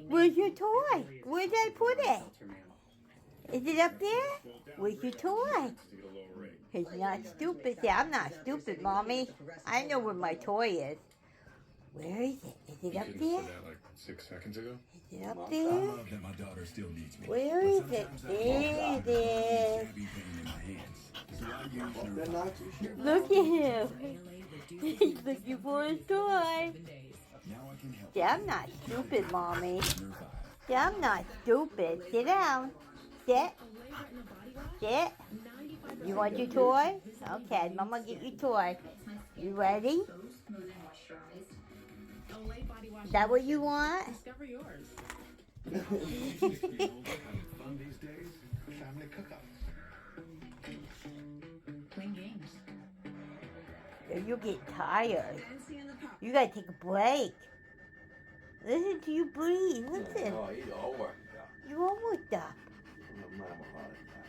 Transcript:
Where's your toy? Where did I put it? Is it up there? Where's your toy? He's not stupid. See, I'm not stupid, Mommy. I know where my toy is. Where is it? Is it up there? You said that like 6 seconds ago. Is it up there? I love that my daughter still needs me. Where is it? There it is. Look at him. He's looking for his toy. See, I'm not stupid, Mommy. See, I'm not stupid. Sit down. Sit. Sit. You want your toy? Okay, Mama get your toy. You ready? Is that what you want? Discover yours. Fun these days. Family cook-up. Playing games. You get tired. You gotta take a break. Listen to you breathe. Listen. Oh, he's all worked out. You all worked up. I'm a mama heart attack.